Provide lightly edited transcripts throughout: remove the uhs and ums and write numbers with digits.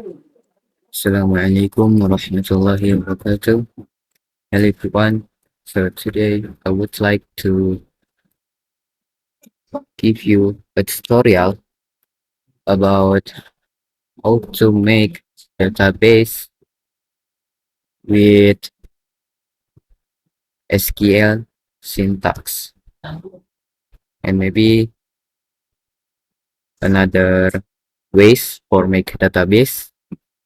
Assalamualaikum warahmatullahi wabarakatuh. Hello everyone. So today I would like to give you a tutorial about how to make database with SQL syntax and maybe another ways for make database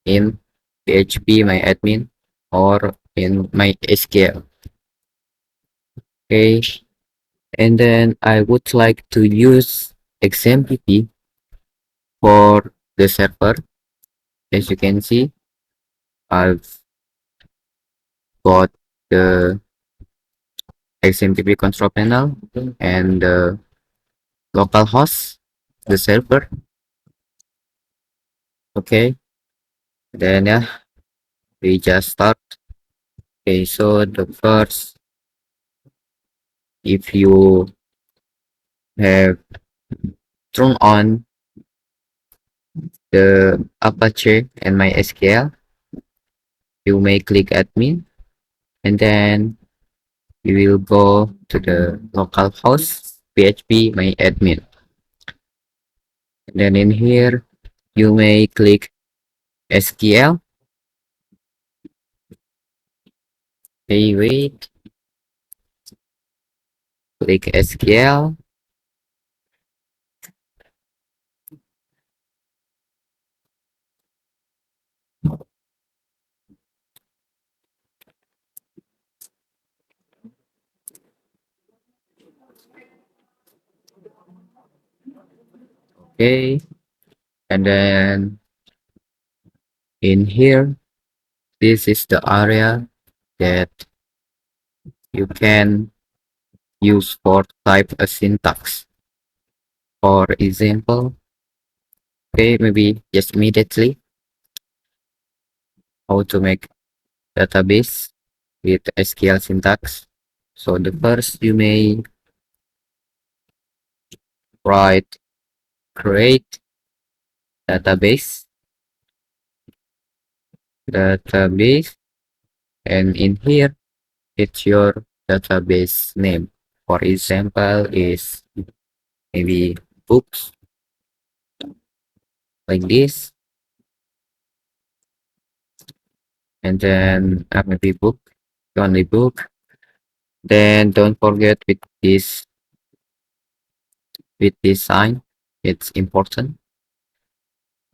in PHP MyAdmin or in MySQL. Okay, and then I would like to use XMPP for the server. As you can see, I've got the XMPP control panel and the local host, the server. Okay, then yeah, we just start. Okay, so the first, if you have turned on the Apache and MySQL, you may click admin and then you will go to the local host PHP MyAdmin. And then in here, you may click SQL. Okay, wait, click SQL. Okay, and then in here, this is the area that you can use for type a syntax. For example, okay, maybe just immediately how to make database with SQL syntax. So the first you may write create database, database, and in here it's your database name. For example, is maybe books like this, and then maybe book, only book. Then don't forget with this sign, it's important.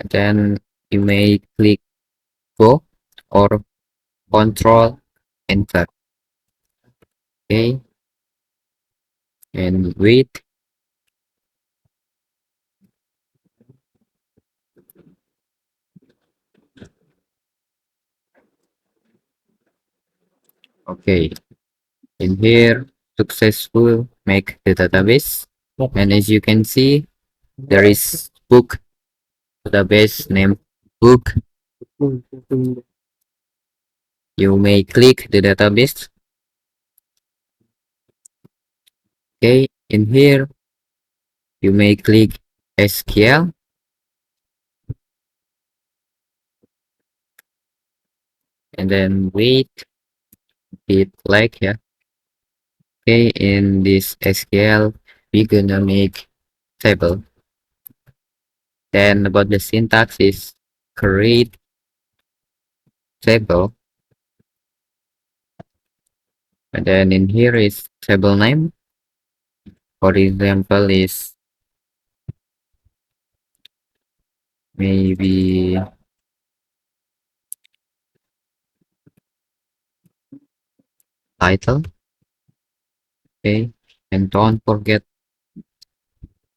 And then you may click go or control enter. Okay, and wait. Okay, in here successful make the database, and as you can see there is book database named book. You may click the database. Okay, in here you may click SQL and then wait it like yeah. Okay, in this SQL we're gonna make table. Then about the syntax is create table, and then in here is table name. For example, is maybe title. Okay, and don't forget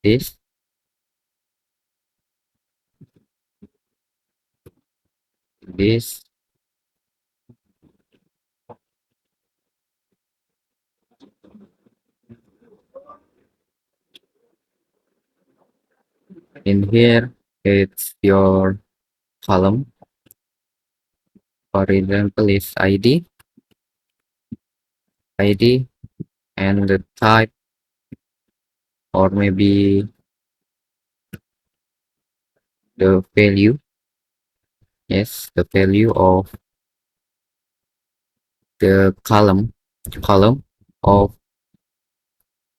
this. This in here it's your column. For example, is ID, and the type, or maybe the value. Yes, the value of the column of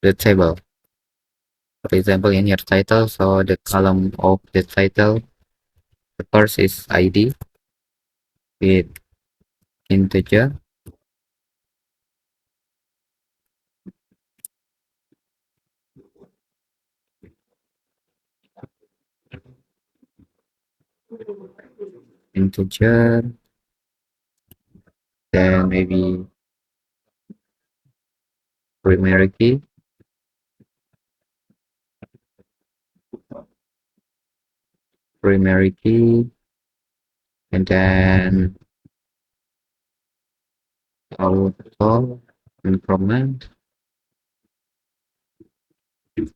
the table. For example, in your title, so the column of the title, the first is ID with integer, integer, then maybe primary key, primary key, and then auto increment, and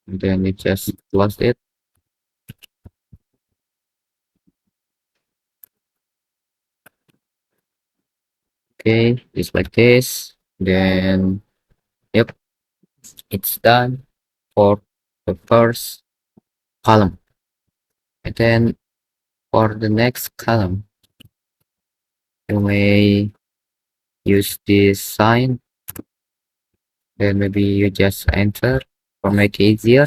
then you just close it. Okay, just like this. Then, yep, it's done for the first column. And then for the next column, you may use this sign. Then maybe you just enter for make it easier.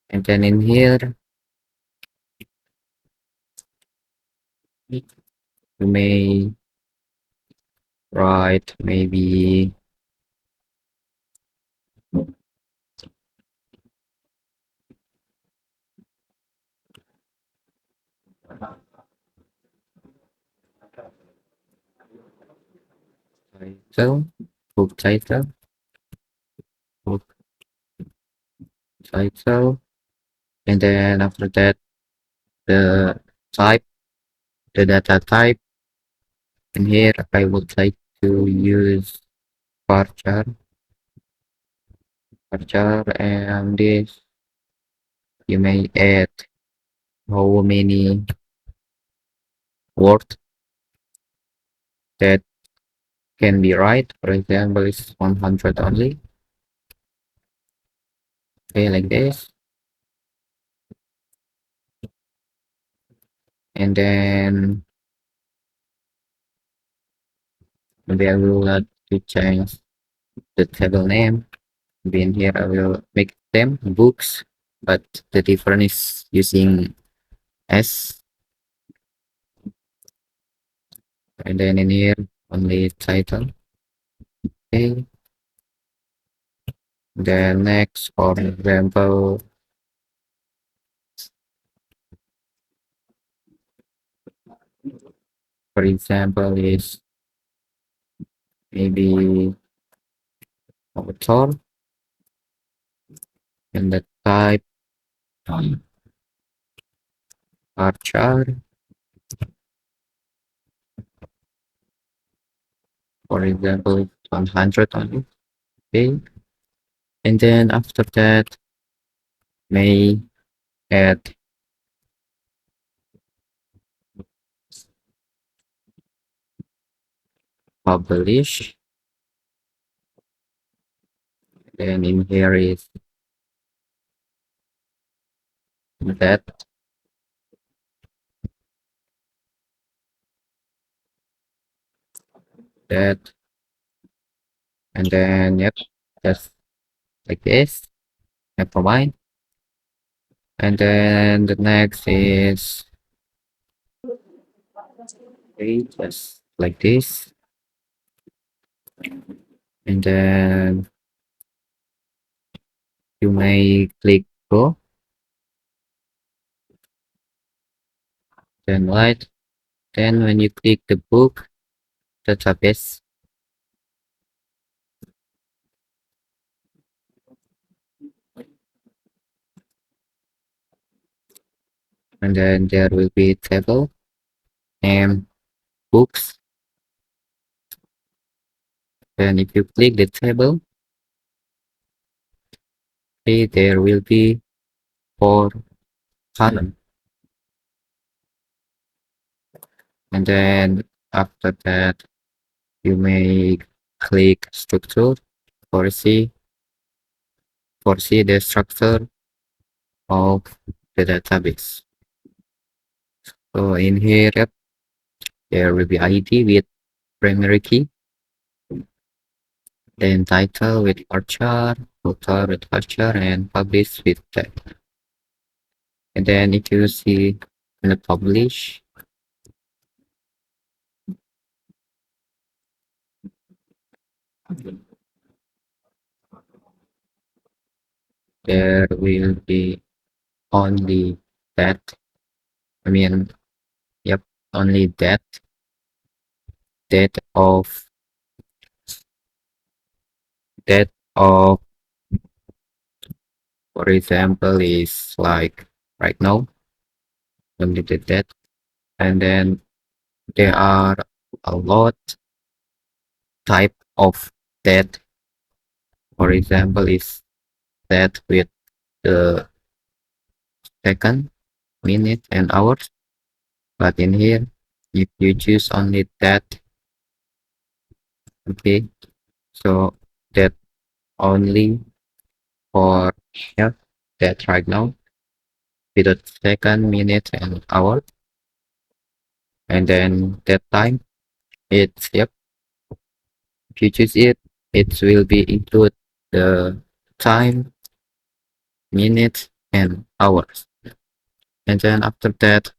And then in here, you may write maybe title, book title, book title. And then after that, the type, the data type. And here I would like to use varchar, and this you may add how many words that can be right. For example, it's 100 only. Okay, like this. And then maybe I will have to change the table name. Maybe in here I will make them books, but the difference is using S. And then in here only title. Okay. Then next, for example, is maybe author, and the type varchar. For example, 100 only. Okay. And then after that, may add publish. Then in here is that, that, and then yep, just like this. Never mind. And then the next is okay, just like this. And then you may click go, then right. Then when you click the book database, and then there will be table and books. Then if you click the table, okay, there will be 4 columns. And then after that, you may click structure for see the structure of the database. So in here, yep, there will be ID with primary key, then title with varchar, footer with varchar, and publish with tag. And then if you see in the publish, there will be only that. I mean, yep, only that date of date of, for example, is like right now, only the date. And then there are a lot type of date. For example, is that with the second, minute, and hours. But in here, if you choose only that, okay, so that only for, yeah, that right now with the second, minute, and hour. And then that time, it's, yep, if you choose it, it will be include the time, minutes, and hours. And then after that,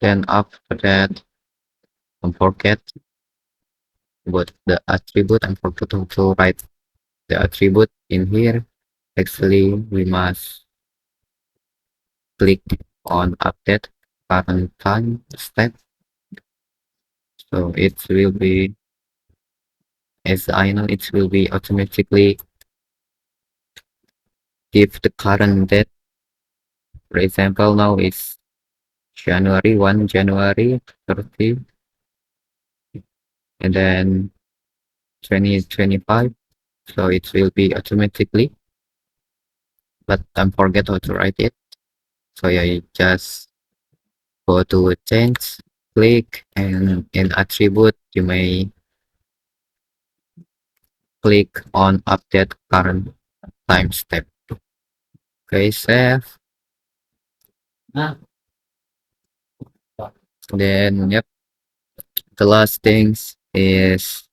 don't forget about the attribute. I forgot to write the attribute in here. Actually, we must click on update current time step. So it will be, as I know, it will be automatically give the current date. For example, now is January 1, January 30, and then 2025. So it will be automatically, but don't forget how to write it. So yeah, you just go to change, click, and in attribute, you may click on update current time step. Okay, save. Then, yep, the last things is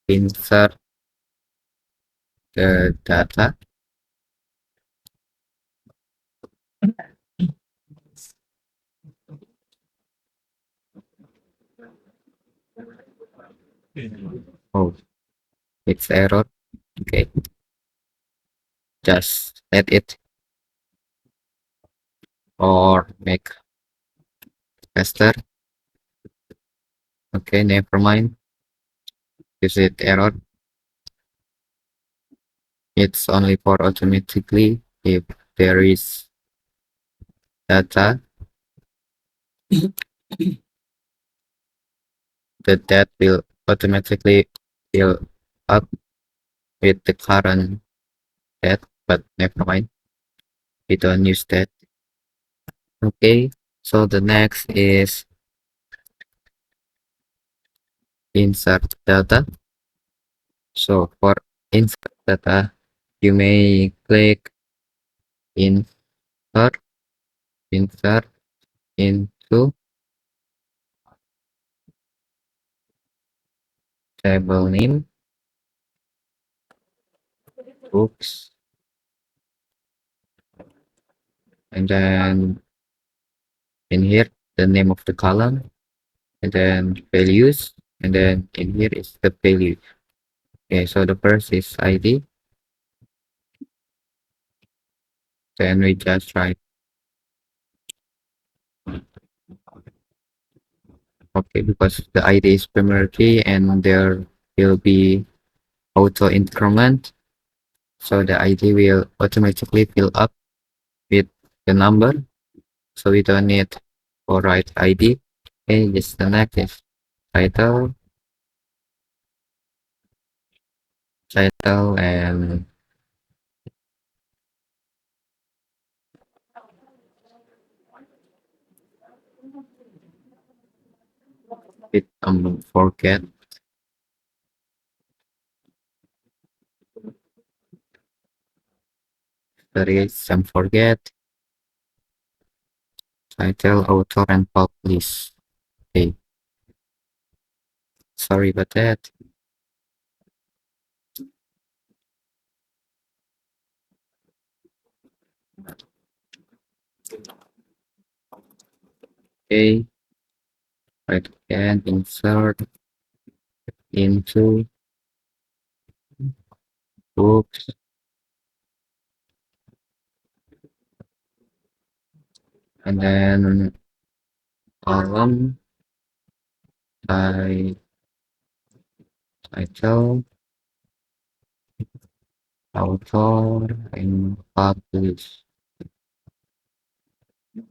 insert the data. Oh, it's error. Okay, just add it or make faster. Okay, never mind. Is it error? It's only for automatically if there is data, that will automatically fill up with the current date, but never mind. We don't use that. Okay, so the next is insert data. So for insert data, you may click insert, insert into table name, books, and then in here, the name of the column, and then values, and then in here is the value. Okay, so the first is ID, then we just write, okay, because the ID is primary key and there will be auto increment. So the ID will automatically fill up with the number. So we don't need to write ID. Okay, just the next is title, title, and it forget. there is some forget, title, author, and publish. Okay, sorry about that. Okay, right again, insert into books, and then column, by title, author, and publish.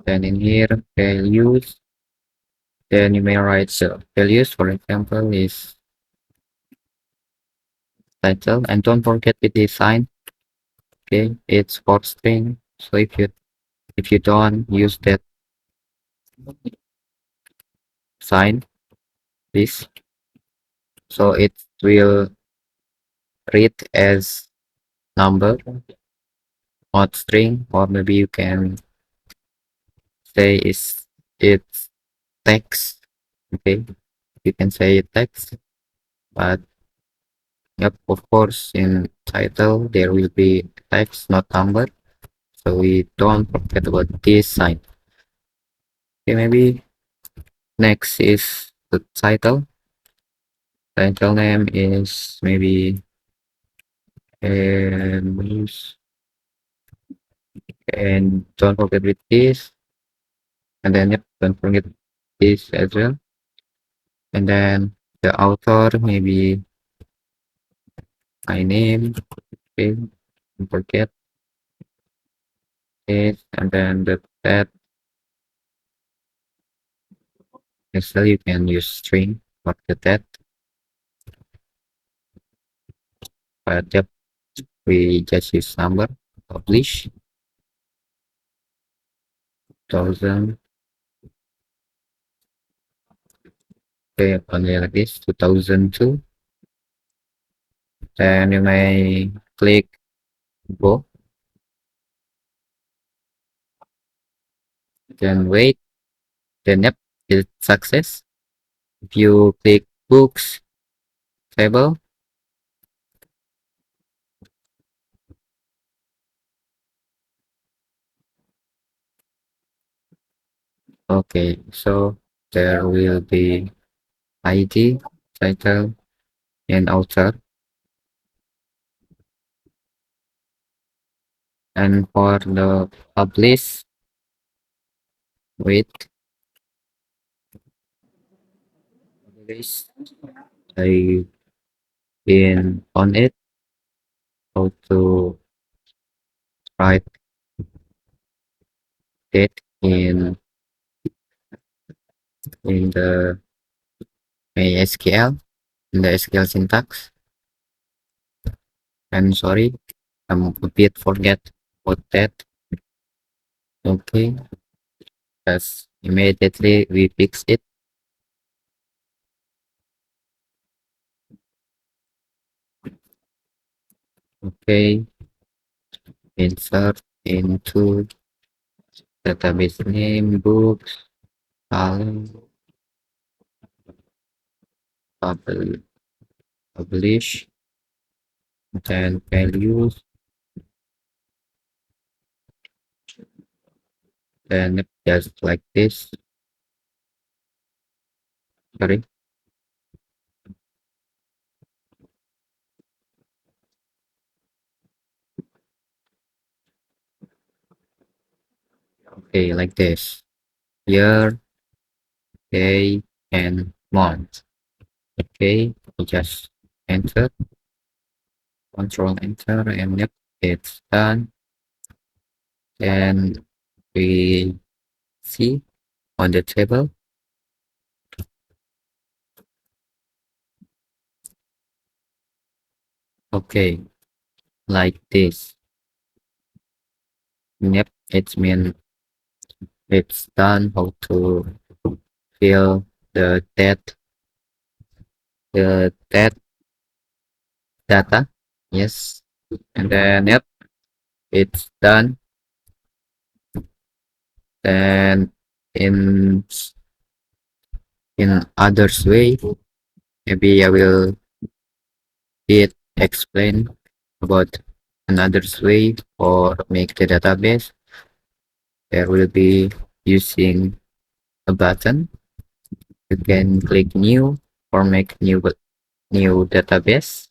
Then in here, values, then you may write so values, for example, is title, and don't forget the design. Okay, it's for string. So if you don't use that sign, this, so it will read as number, not string, or maybe you can say it's text. Okay, you can say text, but yep, of course, in title there will be text, not number. So we don't forget about this sign. Okay, maybe next is the title. Title name is maybe news, and don't forget with this, and then yep, don't forget this as well. And then the author, maybe my name. Okay, don't forget this, and then the that. Instead, you can use string for the that, but yep, we just use number. Publish 2000. Okay, only like this, 2002. Then you may click go, then wait, then yep, it's success. If you click books table, okay, so there will be ID, title, and author. And for the publish, wait, publish, I been on it, how to write it in the MySQL, in the SQL syntax. I'm sorry, I'm a bit forget about that. Okay, as immediately we fix it. Okay, insert into database name, books, column, publish, then values, then just like this. Sorry. Okay, like this. Year, day, and month. Okay, we just enter, control enter, and yep, it's done. And we see on the table. Okay, like this. Yep, it's mean it's done. How to fill the that data. Yes, and then yep, it's done, then in others way, maybe I will hit explain about another way or make the database. There will be using a button. You can click new or make new database.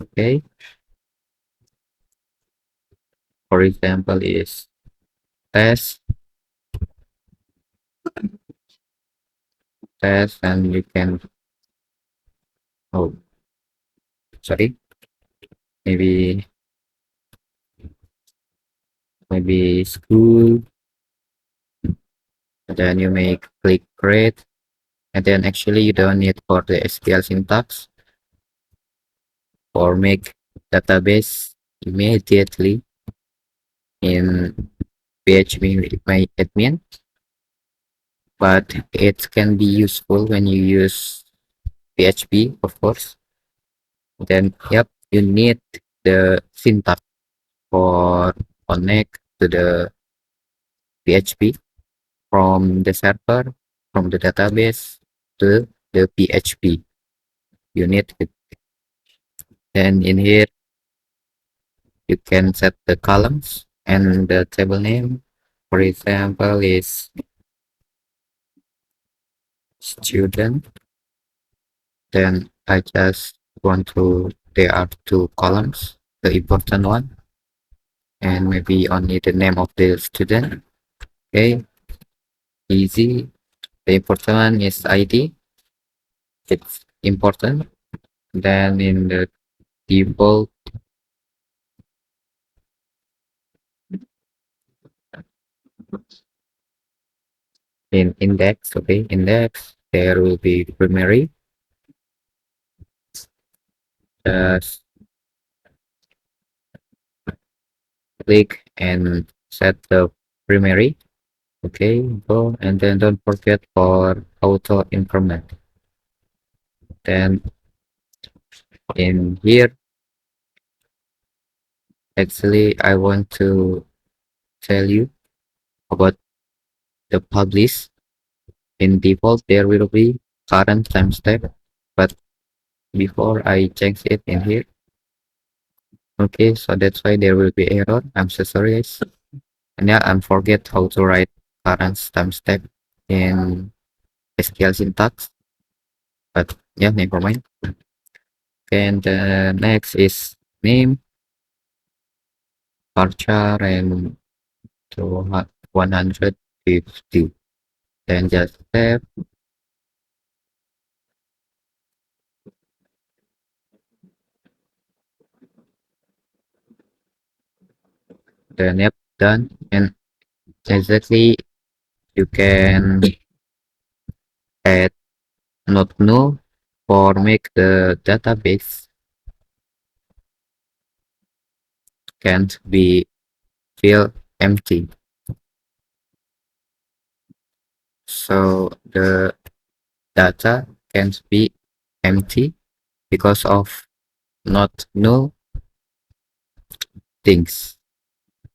Okay, for example is test test, and you can, oh sorry, maybe school, and then you make click create, and then actually you don't need for the SQL syntax or make database immediately in PHP with my admin, but it can be useful when you use PHP, of course. Then yep, you need the syntax for connect to the PHP from the server, from the database to the PHP. You need it. Then in here you can set the columns and the table name. For example, is student. Then I just want to, there are two columns, the important one, and maybe only the name of the student. Okay, easy. The important one is ID. It's important. Then in the default, in index, okay, index, there will be primary. Just click and set the primary. Okay, go, and then don't forget for auto increment. Then in here, actually I want to tell you about the publish. In default there will be current timestamp, but before I change it in here, okay, so that's why there will be error. I'm so sorry guys. And yeah, I forget how to write current timestamp in SQL syntax, but yeah, never mind. And next is name, varchar, and to 150. Then just save. Then yep, done. And exactly you can add not null or make the database can't be feel empty. So the data can't be empty because of not null things.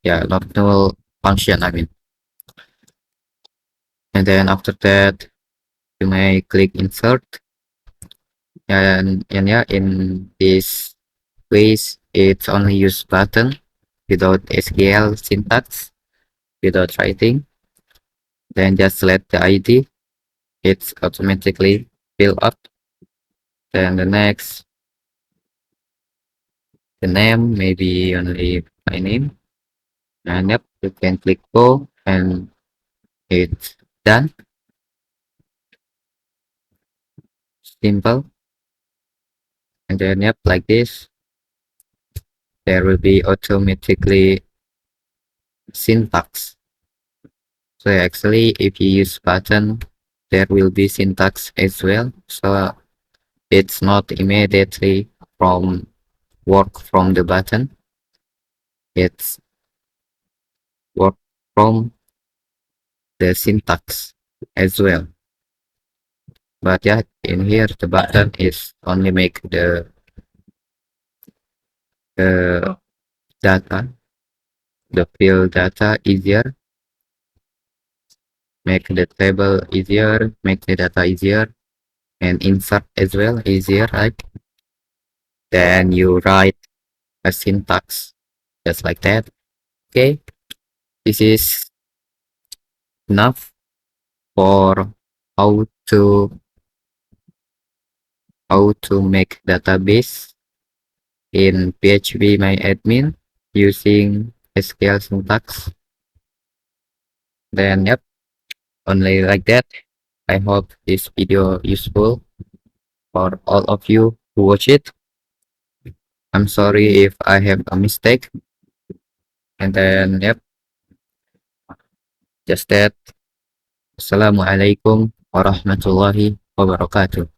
Yeah, not null function, I mean. And then after that, you may click insert. And yeah, in this ways, it's only use button without SQL syntax, without writing. Then just select the ID. It's automatically fill up. Then the next, the name, maybe only my name. And yep, you can click go and it's done. Simple. And then yep, like this, there will be automatically syntax. So actually, if you use button, there will be syntax as well. So it's not immediately from work from the button. It's work from the syntax as well. But yeah, in here the button is only make the data, the field data easier, make the table easier, make the data easier, and insert as well easier, right? Then you write a syntax just like that. Okay, this is enough for how to make database in PHP MyAdmin using SQL syntax. Then yep, only like that. I hope this video useful for all of you who watch it. I'm sorry if I have a mistake. And then yep, just that. Assalamualaikum warahmatullahi wabarakatuh.